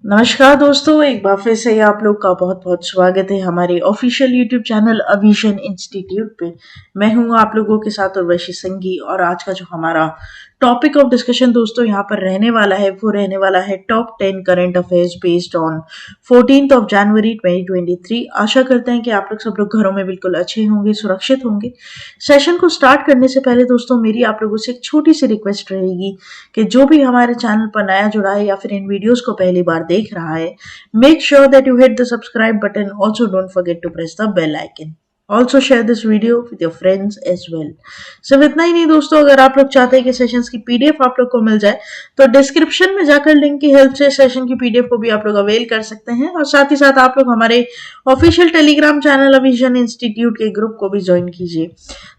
नमस्कार दोस्तों, एक बार फिर से आप लोग का बहुत बहुत स्वागत है हमारे ऑफिशियल यूट्यूब चैनल अविजन इंस्टीट्यूट पे। मैं हूँ आप लोगों के साथ उर्वशी संघी और आज का जो हमारा टॉपिक ऑफ डिस्कशन दोस्तों यहाँ पर रहने वाला है वो रहने वाला है top 10 current affairs based on 14th of January 2023। आशा करते हैं कि आप लोग सब लोग घरों में बिल्कुल अच्छे होंगे, सुरक्षित होंगे। सेशन को स्टार्ट करने से पहले दोस्तों मेरी आप लोगों से एक छोटी सी रिक्वेस्ट रहेगी कि जो भी हमारे चैनल पर नया जुड़ा है या फिर इन वीडियोस को पहली बार देख रहा है, make sure that you hit the subscribe button. Also don't forget to press the bell icon. Also share this video with your friends as well. सिर्फ इतना ही नहीं दोस्तों, अगर आप लोग चाहते हैं कि सेशंस की पीडीएफ आप लोग को मिल जाए तो डिस्क्रिप्शन में जाकर लिंक की हेल्प से सेशन की पीडीएफ को भी आप लोग अवेल कर सकते हैं। और साथ ही साथ आप लोग हमारे ऑफिशियल टेलीग्राम चैनल अविजन इंस्टीट्यूट के ग्रुप को भी ज्वाइन कीजिए।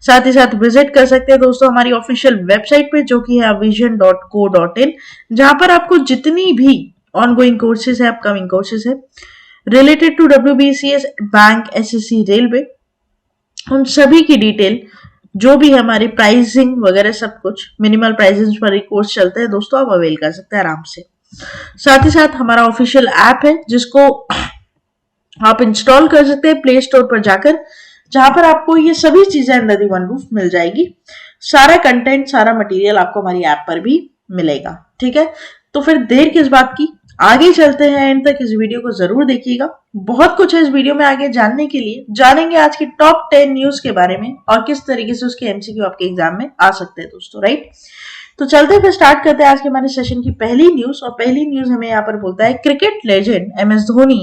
साथ ही साथ विजिट कर सकते हैं दोस्तों हमारी ऑफिशियल वेबसाइट पे जो कि है avision.co.in, जहां पर आपको जितनी भी ऑनगोइंग कोर्सेज है, अपकमिंग कोर्सेज है related to WBCS, bank, SSC, railway, उन सभी की डिटेल, जो भी हमारी प्राइसिंग वगैरह सब कुछ मिनिमल प्राइसिंग पर कोर्स चलते हैं दोस्तों, आप अवेल कर सकते हैं आराम से। साथ ही साथ हमारा ऑफिशियल ऐप है जिसको आप इंस्टॉल कर सकते हैं प्ले स्टोर पर जाकर, जहां पर आपको ये सभी चीजें अंडर द वन रूफ मिल जाएगी। सारा कंटेंट, सारा मटेरियल आपको हमारी ऐप पर भी मिलेगा। ठीक है, तो फिर देर किस बात की, आगे चलते हैं। एंड तक इस वीडियो को जरूर देखिएगा, बहुत कुछ है इस वीडियो में आगे जानने के लिए। जानेंगे आज की टॉप 10 न्यूज के बारे में और किस तरीके से उसके MCQ आपके एग्जाम में आ सकते हैं दोस्तों, राइट। तो चलते फिर स्टार्ट करते हैं आज के हमारे सेशन की पहली न्यूज। और पहली न्यूज हमें यहाँ पर बोलता है cricket legend MS Dhoni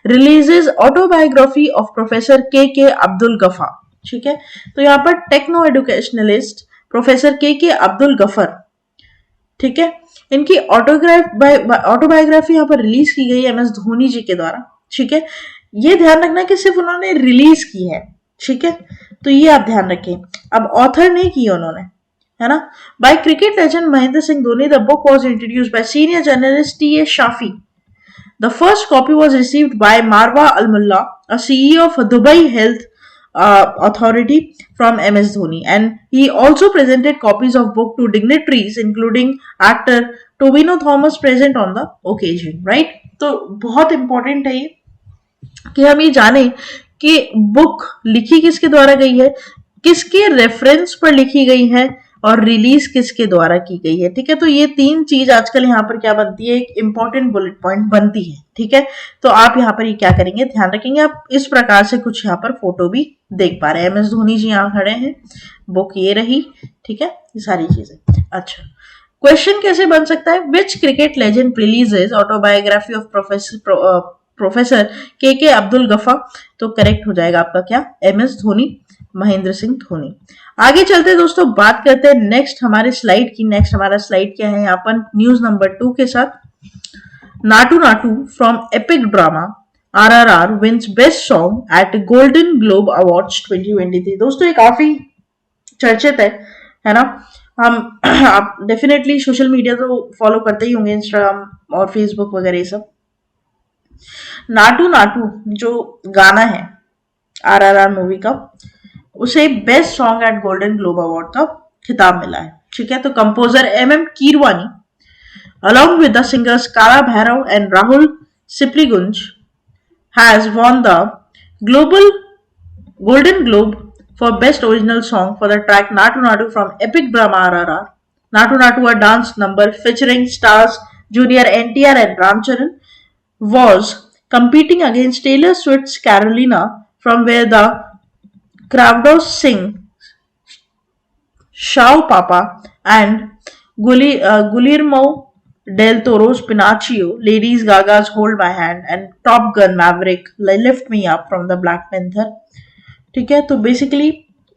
releases autobiography of professor K Abdul गफा। ठीक है, तो यहाँ पर techno एडुकेशनलिस्ट professor K Abdul Gruffudd, ठीक है, इनकी ऑटोबायोग्राफी यहाँ पर रिलीज की गई है MS धोनी जी के द्वारा। ठीक है, ये ध्यान रखना कि सिर्फ उन्होंने रिलीज की है। ठीक है, तो ये आप ध्यान रखें, अब ऑथर नहीं की उन्होंने, है ना। By cricket legend Mahendra Singh Dhoni, the book was introduced by senior journalist TA Shafi. The first copy was received by Marwa Al-Mullah, a CEO of Dubai Health Authority, from MS Dhoni, and he also presented copies of book to dignitaries, including actor Tobino Thomas, present on the occasion. Right? तो बहुत important है ये कि हम ये जाने कि book लिखी किसके द्वारा गई है, किसके रेफरेंस पर लिखी गई है और रिलीज किसके द्वारा की गई है। ठीक है, तो ये तीन चीज आजकल यहाँ पर क्या बनती है, एक इंपॉर्टेंट बुलेट पॉइंट बनती है। ठीक है, तो आप यहाँ पर ये क्या करेंगे, ध्यान रखेंगे। आप इस प्रकार से कुछ यहाँ पर फोटो भी देख पा रहे हैं, MS धोनी जी यहाँ खड़े हैं, बुक ये रही। ठीक है, ये सारी चीजें। अच्छा, क्वेश्चन कैसे बन सकता है, which cricket legend releases autobiography of professor K Abdul गफा। तो करेक्ट हो जाएगा आपका क्या, MS धोनी, महेंद्र सिंह धोनी। आगे चलते दोस्तों, बात करते हैं नेक्स्ट हमारे स्लाइड की। नेक्स्ट हमारा स्लाइड क्या है यहाँ पर, न्यूज नंबर 2 के साथ। Naatu Naatu from epic drama RRR wins best song at golden globe awards 2023। दोस्तों ये काफी चर्चित है ना। हम आप डेफिनेटली सोशल मीडिया तो फॉलो करते ही होंगे, इंस्टाग्राम और फेसबुक वगैरह ये सब। नाटू नाटू जो गाना है RRR मूवी का, उसे best song at golden globe award का खिताब मिला है। ठीक है, तो composer MM Keeravani along with the singers Kala Bhairav and Rahul Sipligunj has won the global Golden Globe for best original song for the track Natu Natu from epic drama RRR. Natu Natu, a dance number featuring stars Junior NTR and Ramcharan, was competing against Taylor Swift's Carolina, from where the Kravdos sing Shao Papa and Guillermo del Toro's Pinocchio, Lady Gaga's Hold My Hand, and Top Gun Maverick Lift Me Up from the Black Panther. ठीक है, तो basically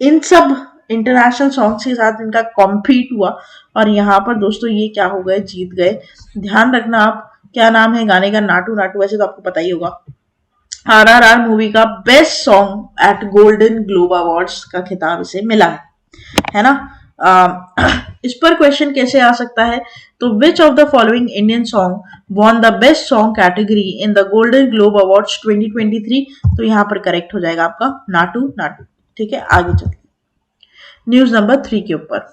इन सब international songs के साथ इनका compete हुआ और यहाँ पर दोस्तों ये क्या हो गए, जीत गए। ध्यान रखना आप, क्या नाम है गाने का, नाटू नाटू, वैसे तो आपको पता ही होगा। RRR मूवी का best song at golden globe awards का खिताब इसे मिला है ना। इस पर क्वेश्चन कैसे आ सकता है, तो which of the following Indian song won the best song category in the golden globe awards 2023। तो यहाँ पर करेक्ट हो जाएगा आपका नाटू नाटू। ठीक है, आगे चलते न्यूज नंबर 3 के ऊपर।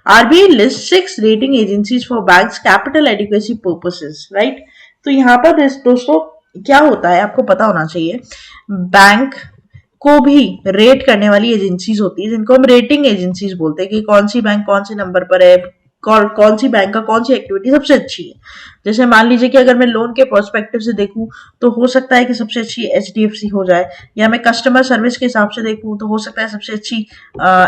RBI lists 6 rating agencies for banks capital adequacy purposes, right? तो यहाँ पर दोस्तों क्या होता है आपको पता होना चाहिए, बैंक को भी रेट करने वाली एजेंसीज होती है जिनको हम रेटिंग एजेंसीज बोलते हैं कि कौन सी बैंक कौन से नंबर पर है, कौन सी बैंक का कौन सी एक्टिविटी सबसे अच्छी है। जैसे मान लीजिए कि अगर मैं लोन के पर्सपेक्टिव से देखूं तो हो सकता है कि सबसे अच्छी HDFC हो जाए, या मैं कस्टमर सर्विस के हिसाब से देखूं तो हो सकता है सबसे अच्छी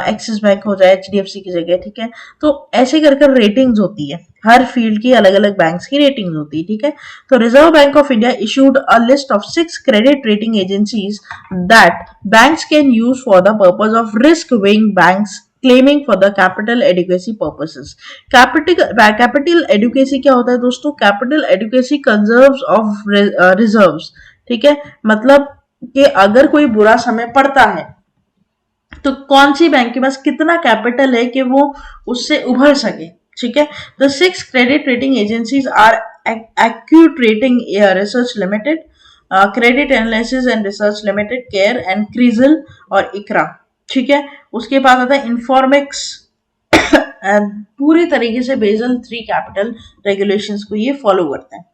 एक्सिस बैंक हो जाए HDFC की जगह, ठीक है। तो ऐसे कर कर रेटिंग्स होती है, हर फील्ड की अलग अलग बैंक्स की रेटिंग्स होती है, ठीक है। तो reserve bank of India issued a list of 6 credit rating agencies that banks can use for the purpose of risk weighing banks claiming for the capital adequacy purposes. Capital adequacy क्या होता है दोस्तों? Capital adequacy conserves of reserves, ठीक है। मतलब कि अगर कोई बुरा समय पड़ता है तो कौन सी बैंक के पास कितना कैपिटल है कि वो उससे उभर सके, ठीक है। The 6 credit rating agencies are Acuite rating research limited, credit analysis and research limited, care and CRISIL और इकरा, ठीक है। उसके बाद आता है इन्फॉर्मेक्स, पूरी तरीके से बेसल 3 कैपिटल रेगुलेशंस को ये फॉलो करते हैं।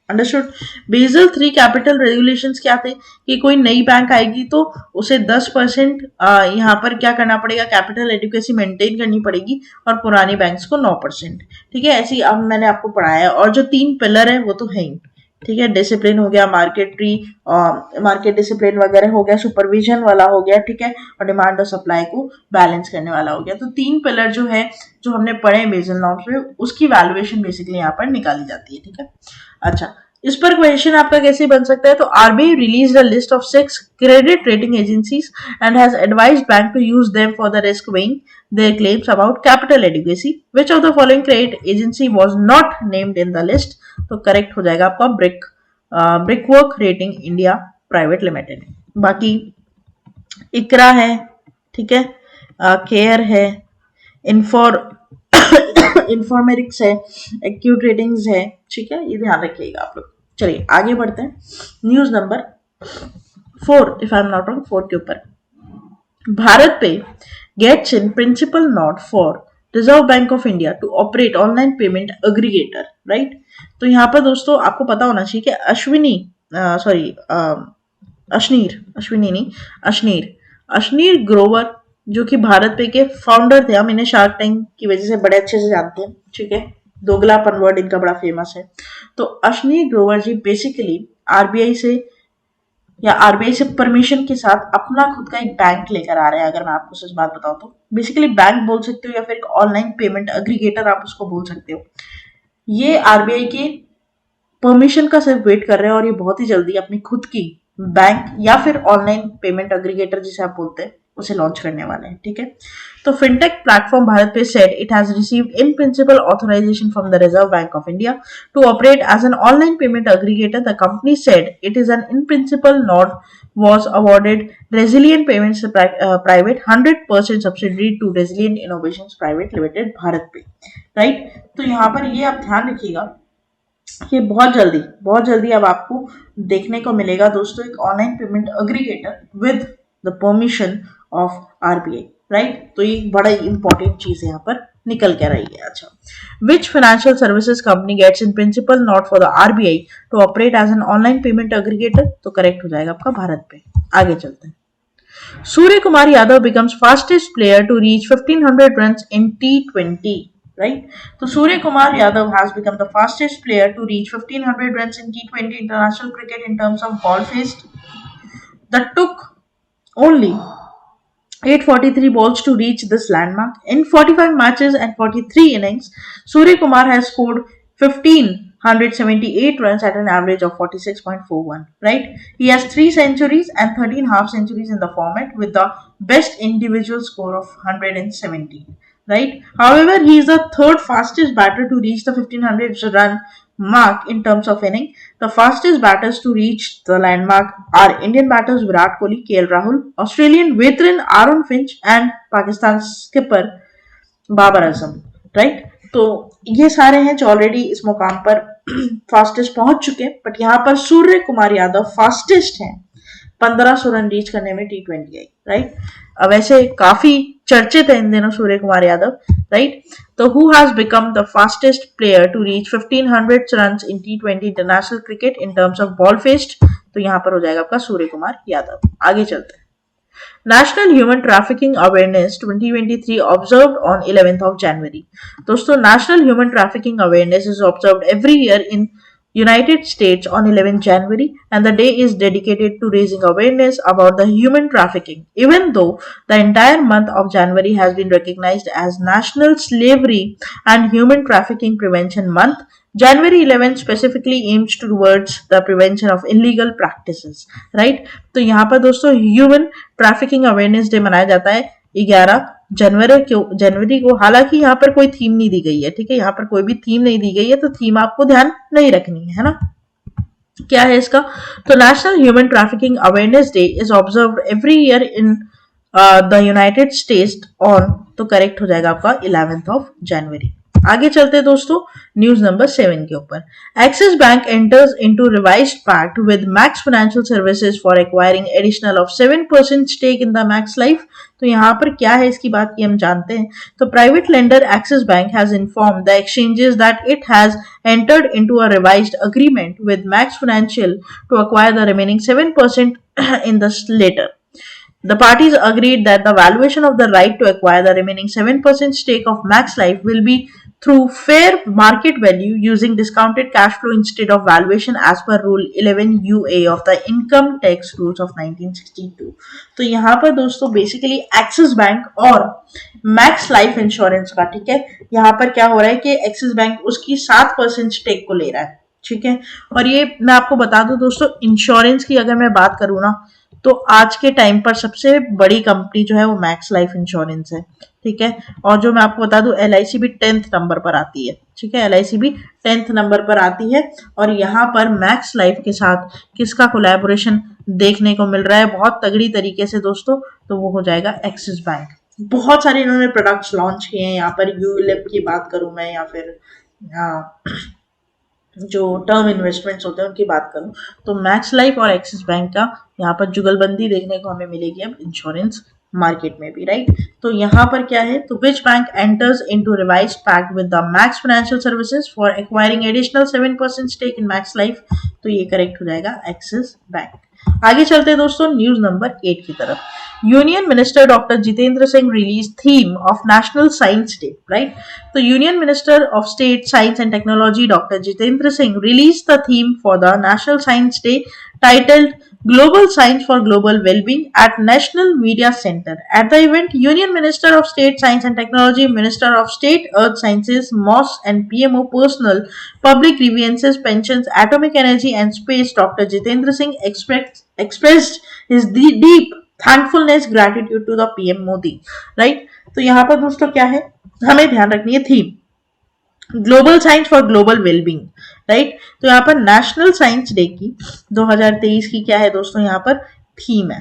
अंडरस्टूड। बेसल 3 कैपिटल रेगुलेशंस क्या थे कि कोई नई बैंक आएगी तो उसे 10% यहाँ पर क्या करना पड़ेगा, कैपिटल एडिक्वेसी मेंटेन करनी पड़ेगी, और पुरानी बैंक्स को 9%, ठीक है। ऐसी अब मैंने आपको पढ़ाया, और जो 3 पिलर है वो तो है ही, ठीक है। डिसिप्लिन हो गया, मार्केट डिसिप्लिन वगैरह हो गया, सुपरविजन वाला हो गया, ठीक है, और डिमांड और सप्लाई को बैलेंस करने वाला हो गया। तो 3 पिलर जो है जो हमने पढ़े बेसल नॉर्म्स में, उसकी वैल्यूएशन बेसिकली यहाँ पर निकाली जाती है, ठीक है। अच्छा, इस पर क्वेश्चन आपका कैसे बन सकता है? तो RBI released a list of 6 credit rating agencies and has advised bank to use them for the risk weighing their claims about capital adequacy. Which of the following credit agency was not named in the list? तो correct हो जाएगा आपका brickwork rating India private limited. बाकी इकरा है, ठीक है, care है, इन्फॉर्मेरिक्स है, एक्यूट रेटिंग्स है, ठीक है, ये ध्यान रखिएगा आप लोग। चलिए आगे बढ़ते हैं। News number 4, if I am not wrong, 4 के ऊपर, BharatPe gets in principle note for reserve bank of India to operate online payment aggregator, right. तो यहाँ पर दोस्तों आपको पता होना चाहिए कि अशनीर ग्रोवर जो कि भारत पे के फाउंडर थे, हम इन्हें शार्क टैंक की वजह से बड़े अच्छे से जानते हैं, ठीक है, दोगलापन वर्ड इनका बड़ा फेमस है। तो अशनीर ग्रोवर जी बेसिकली आरबीआई से परमिशन के साथ अपना खुद का एक बैंक लेकर आ रहे हैं। अगर मैं आपको सच बात बताऊं तो बेसिकली बैंक बोल सकते हो या फिर एक ऑनलाइन पेमेंट एग्रीगेटर आप उसको बोल सकते हो। ये आरबीआई के परमिशन का सिर्फ वेट कर रहे हैं और ये बहुत ही जल्दी अपनी खुद की बैंक या फिर ऑनलाइन पेमेंट एग्रीगेटर जिसे आप बोलते हैं उसे लॉन्च करने वाले हैं, ठीक है। तो फिनटेक प्लेटफॉर्म भारत पे said it has received in principle authorization from the Reserve Bank of India to operate as an online payment aggregator. The company said it is an in principle node was awarded Resilient Payments Private 100% subsidiary to Resilient Innovations Private Limited Bharat पे, right. तो यहाँ पर ये आप ध्यान रखिएगा कि बहुत जल्दी अब आपको देखने को मिलेगा दोस्तों एक online payment aggregator with the permission of RBI, right. तो ये बड़ा इंपॉर्टेंट चीज है यहाँ पर निकल के रही है। अच्छा, which financial services company gets in principle nod for the RBI to operate as an online payment aggregator? तो करेक्ट हो जाएगा आपका भारत पे। आगे चलते हैं। Surya Kumar Yadav becomes fastest player to reach 1500 runs in T20, right? So Surya Kumar Yadav has become the fastest player to reach 1500 runs in T20 international cricket in terms of ball faced. That took only 843 balls to reach this landmark. In 45 matches and 43 innings, Surya Kumar has scored 1,578 runs at an average of 46.41, right? He has 3 centuries and 13 half centuries in the format with the best individual score of 117, right? However, he is the third fastest batter to reach the 1500 run mark in terms of inning. The fastest batters to reach the landmark are Indian batters Virat Kohli, KL Rahul, Australian veteran Aaron Finch and Pakistan skipper Babar Azam, right. तो ये सारे हैं जो already इस मुकाम पर fastest पहुंच चुके हैं, बट यहाँ पर सूर्य कुमार यादव फास्टेस्ट हैं 1500 रन रीच करने में T20 आई, राइट। अब ऐसे काफी चर्चित है इन दिनों सूर्य कुमार यादव, राइट। तो who has become the fastest player to reach 1500 run in T20 international cricket in terms of ball faced? तो यहाँ पर हो जाएगा आपका सूर्य कुमार यादव। आगे चलते हैं। National Human Trafficking Awareness 2023 observed on 11th of January. दोस्तों National Human Trafficking Awareness is observed every year in United States on 11th January, and the day is dedicated to raising awareness about the human trafficking. Even though the entire month of January has been recognized as National Slavery and Human Trafficking Prevention Month, January 11 specifically aims towards the prevention of illegal practices, right? तो यहाँ पर दोस्तों human trafficking awareness day मनाया जाता है 11 जनवरी को। हालांकि यहाँ पर कोई थीम नहीं दी गई है, ठीक है, यहाँ पर कोई भी थीम नहीं दी गई है, तो थीम आपको ध्यान नहीं रखनी है ना। क्या है इसका? तो national human trafficking awareness day is observed every year in the United states on, तो करेक्ट हो जाएगा आपका 11th ऑफ जनवरी। आगे चलते हैं दोस्तों न्यूज नंबर 7 के ऊपर। Axis bank enters into revised pact with Max financial services for acquiring additional of 7% stake in the Max life. तो यहाँ पर क्या है इसकी बात की हम जानते हैं। तो private lender axis bank has informed the exchanges that it has entered into a revised agreement with Max Financial to acquire the remaining 7% in the latter. The parties agreed that the valuation of the right to acquire the remaining 7% stake of Max Life will be through fair market value using discounted cash flow instead of valuation as per Rule 11UA of the Income Tax Rules of 1962. तो यहाँ पर दोस्तों basically axis bank और max life insurance का, ठीक है, यहाँ पर क्या हो रहा है कि एक्सिस बैंक उसकी 7% स्टेक को ले रहा है, ठीक है। और ये मैं आपको बता दूं दोस्तों, इंश्योरेंस की अगर मैं बात करूँ ना, तो आज के टाइम पर सबसे बड़ी कंपनी जो है वो मैक्स लाइफ इंश्योरेंस है, ठीक है। और जो मैं आपको बता दूं LIC भी 10th नंबर पर आती है, ठीक है, LIC भी 10th नंबर पर आती है। और यहाँ पर मैक्स लाइफ के साथ किसका कोलैबोरेशन देखने को मिल रहा है बहुत तगड़ी तरीके से दोस्तों, तो वो हो जाएगा एक्सिस बैंक। बहुत सारे इन्होंने प्रोडक्ट्स लॉन्च किए हैं, यहाँ पर यूलिप की बात करूं मैं या फिर जो टर्म इन्वेस्टमेंट्स होते हैं उनकी बात करूं, तो मैक्स लाइफ और एक्सिस बैंक का यहाँ पर जुगलबंदी देखने को हमें मिलेगी अब इंश्योरेंस मार्केट में भी, राइट। तो यहाँ पर क्या है, तो which bank enters into revised pact with the Max financial services for acquiring additional 7% stake in Max life, तो ये करेक्ट हो जाएगा एक्सिस बैंक। आगे चलते हैं दोस्तों न्यूज नंबर 8 की तरफ। Union minister doctor Jitendra Singh release theme of national science day, right. तो union minister of state science and technology doctor Jitendra Singh release the theme for the national science day titled Global Science for Global Wellbeing at National Media Center. At the event, Union Minister of State Science and Technology, Minister of State Earth Sciences, MOS and PMO Personal, Public Grievances, Pensions, Atomic Energy and Space, Dr. Jitendra Singh expressed his deep thankfulness, gratitude to the PM Modi. Right? तो यहाँ पर दोस्तों क्या है, हमें ध्यान रखनी है theme global science for global wellbeing, right. तो यहाँ पर नेशनल साइंस डे की 2023 की क्या है दोस्तों, यहाँ पर थीम है,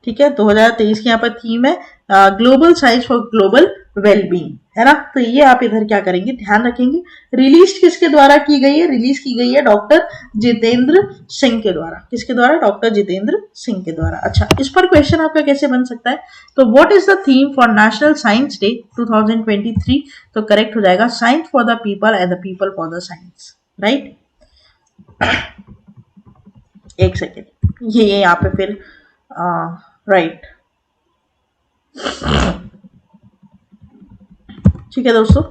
ठीक है, 2023 की यहाँ पर थीम है global science for global wellbeing, है ना। तो ये आप इधर क्या करेंगे, ध्यान रखेंगे। रिलीज किसके द्वारा की गई है, रिलीज की गई है डॉक्टर जितेंद्र सिंह के द्वारा। किसके द्वारा, डॉक्टर जितेंद्र सिंह के द्वारा। अच्छा, इस पर क्वेश्चन आपका कैसे बन सकता है, तो what is the theme for national science day 2023, तो करेक्ट हो जाएगा science for the people and the people for the science, right. एक सेकेंड, ये यहाँ पे फिर राइट, ठीक है दोस्तों।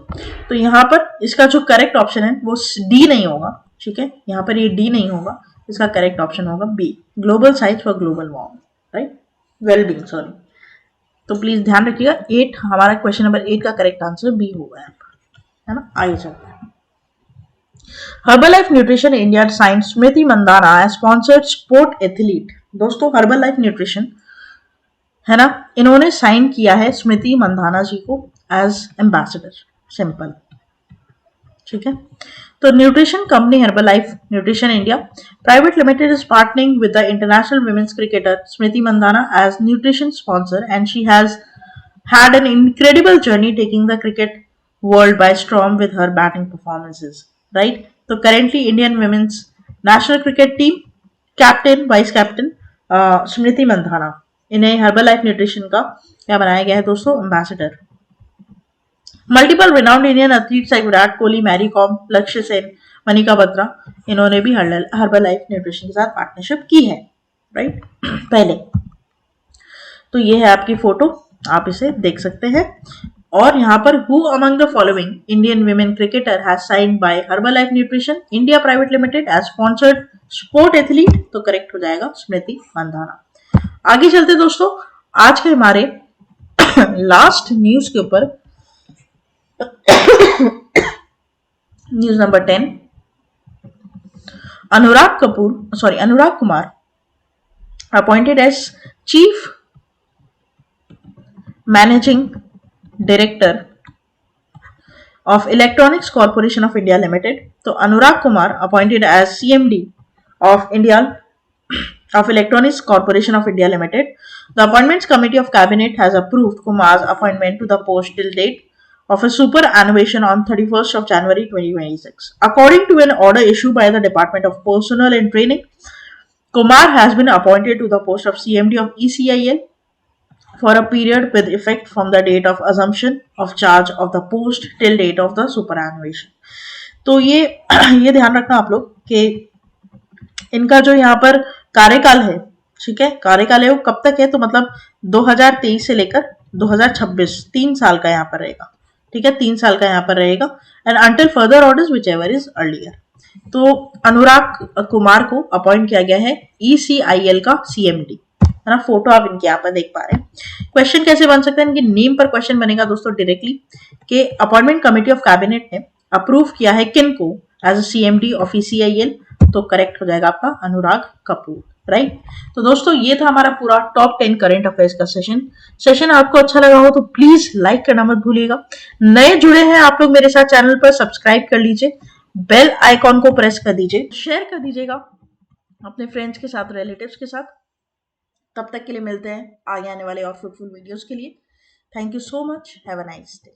तो यहाँ पर इसका जो करेक्ट ऑप्शन है वो डी नहीं होगा, ठीक है, यहाँ पर ये डी नहीं होगा, इसका करेक्ट ऑप्शन होगा B, global science for global warm, right, wellbeing, sorry. तो प्लीज ध्यान रखिएगा, 8 हमारा क्वेश्चन नंबर 8 का करेक्ट आंसर बी होगा यहाँ पर, है ना। आगे चलते हैं। हर्बलाइफ न्यूट्रिशन इंडिया साइन स्मृति मंदाना स्पॉन्सर्ड स्पोर्ट एथलीट। दोस्तों हर्बलाइफ न्यूट्रिशन, है ना, इन्होंने साइन किया है स्मृति मंदाना जी को एज एम्बेसडर, सिंपल, ठीक है। तो nutrition company Herbalife nutrition India private limited is partnering with the international women's cricketer Smriti Mandhana as nutrition sponsor and she has had an incredible journey taking the cricket world by storm with her batting performances, right? So currently Indian women's national cricket team captain, vice captain Smriti Mandhana इन्हें Herbalife nutrition का क्या बनाया गया है दोस्तों, ambassador. Multiple renowned Indian athletes like Virat Kohli, Mary Kom, Lakshya Sen, Manika Batra, इन्होंने भी herbal life nutrition के साथ पार्टनरशिप की है, राइट। पहले तो ये है आपकी फोटो, आप इसे देख सकते हैं। और यहाँ पर who among the following Indian women cricketer has signed by Herbalife nutrition India private limited as sponsored sport athlete, तो करेक्ट हो जाएगा स्मृति मंदाना। आगे चलते दोस्तों, आज के हमारे लास्ट न्यूज के ऊपर, news number 10, Anurag Kumar appointed as chief managing director of Electronics Corporation of India Limited. So Anurag Kumar appointed as CMD of Electronics Corporation of India Limited. The Appointments Committee of Cabinet has approved Kumar's appointment to the post till date of a superannuation on 31st of January 2026. According to an order issued by the Department of Personnel and Training, Kumar has been appointed to the post of CMD of ECIL for a period with effect from the date of assumption of charge of the post till date of the superannuation. तो ये ध्यान रखना आप लोग कि इनका जो यहाँ पर कार्यकाल है, ठीक है, कार्यकाल है वो कब तक है, तो मतलब 2023 से लेकर 2026 3 साल का यहाँ पर रहेगा, ठीक है, 3 साल का यहाँ पर रहेगा, and until further orders which ever is earlier. तो अनुराग कुमार को अपॉइंट किया गया है ECIL का CMD, है ना। फोटो आप इनके यहाँ पर देख पा रहे हैं। क्वेश्चन कैसे बन सकता है, इनके नेम पर क्वेश्चन बनेगा दोस्तों डायरेक्टली कि अपॉइंटमेंट कमेटी ऑफ कैबिनेट ने अप्रूव किया है किन को as a CMD of ECIL, तो करेक्ट हो जाएगा आपका अनुराग कपूर, राइट। तो दोस्तों ये था हमारा पूरा टॉप 10 करंट अफेयर्स का सेशन आपको अच्छा लगा हो तो प्लीज लाइक करना मत भूलिएगा। नए जुड़े हैं आप लोग मेरे साथ चैनल पर, सब्सक्राइब कर लीजिए, बेल आइकॉन को प्रेस कर दीजिए, शेयर कर दीजिएगा अपने फ्रेंड्स के साथ, रिलेटिव्स के साथ। तब तक के लिए मिलते हैं आगे आने वाले और फ्रूटफुल वीडियोस के लिए। Thank you so much, have a nice day.